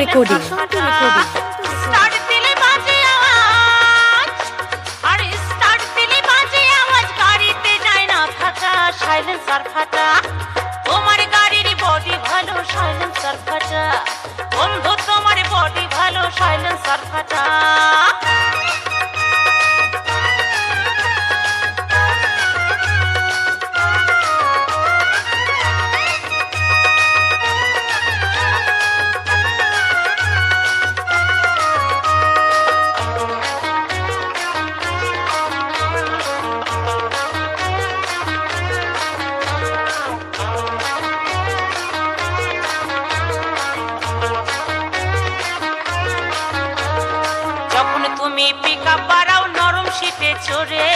Recording. Start দিলে বাজে আওয়াজ, আর স্টার্ট দিলে বাজে আওয়াজ, গাড়িতে যায় না ফাটা, সাইলেন্সার ফাটা। তোমার গাড়ির বডি ভালো, সাইলেন্সার ফাটা। বন্ধু তোমার বডি ভালো, সাইলেন্সার ফাটা। তুমি পিকআপ বাড়াও নরম সিটে চড়ে,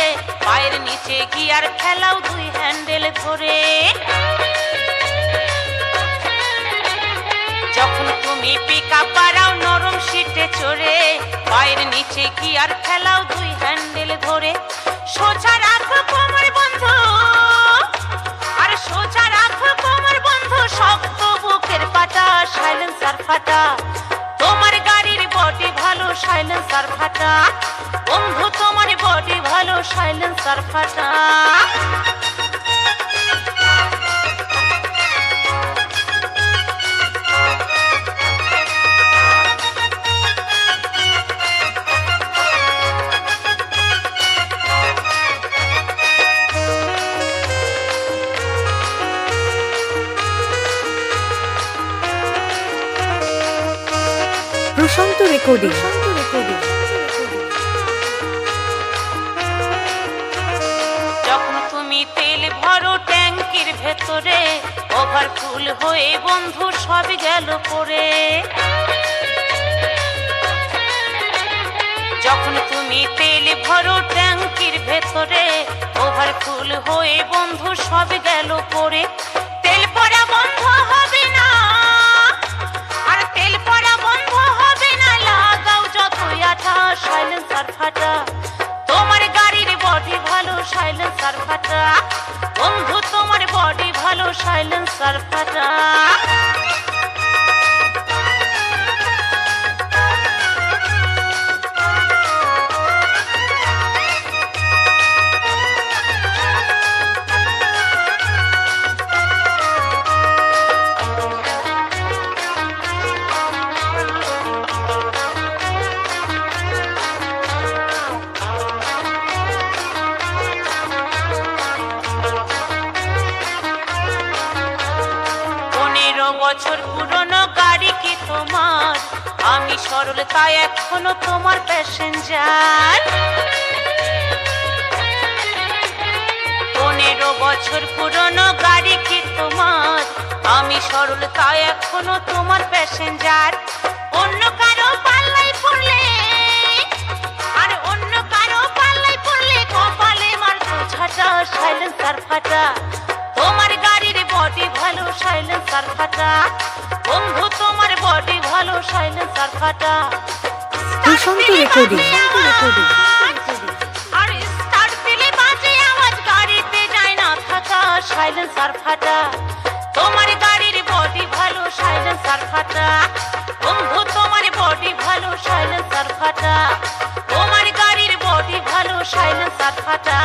পায়ের নিচে গিয়ার খেলাও দুই হ্যান্ডেল ধরে। যখন তুমি পিকআপ বাড়াও নরম সিটে চড়ে, পায়ের নিচে গিয়ার খেলাও দুই হ্যান্ডেল ধরে। সোজা রাখো কোমর বন্ধু, আর সোজা রাখো কোমর বন্ধু, শক্ত বুকের পাটা, সাইলেন্সার ফাটা। তোমার গাড়ির বডি ভালো, সাইলেন্সার ফাটা। বন্ধু তোমার বডি ভালো, সাইলেন্সার ফাটা। প্রশান্ত রেকর্ডিং। যখন তুমি তেল ভরো ট্যাঙ্কির ভেতরে, ওভারফুল হয়ে বন্ধু সব গেল পড়ে। যখন তুমি তেল ভরো ট্যাঙ্কির ভেতরে, ওভারফুল হয়ে বন্ধু সব গেল পড়ে। তেল পড়া বন্ধ হবে না, আর তেল পড়া বন্ধ হবে না, লাগাও যতই আঠা, সাইলেন্সার ফাটা। তোমার গাড়ির বডি ভালো, সাইলেন্সার ফাটা। বন্ধু তোমার বডি ভালো, সাইলেন্সার ফাটা। বছর পুরনো গাড়ি কি তোমার? আমি সরল তাই এখনো তোমার প্যাসেঞ্জার। 15 বছর পুরনো গাড়ি কি তোমার? আমি সরল তাই এখনো তোমার প্যাসেঞ্জার। অন্য কারো পাল্লাই পড়লে, আর অন্য কারো পাল্লাই পড়লে, কপালে মারতো ঝাঁটা, সাইলেন্সার ফাটা। তোমার গাড়ির বডি ভালো, সাইলেন্সার ফাটা। বন্ধু তোমার বডি ভালো, সাইলেন্সার ফাটা। প্রশান্ত রেকর্ডিং। আর স্টার্ট দিলে বাজে আওয়াজ, গাড়িতে যায় না থাকা, সাইলেন্সার ফাটা। তোমার গাড়ির বডি ভালো, সাইলেন্সার ফাটা। বন্ধু তোমার বডি ভালো, সাইলেন্সার ফাটা। তোমার গাড়ির বডি ভালো, সাইলেন্সার ফাটা।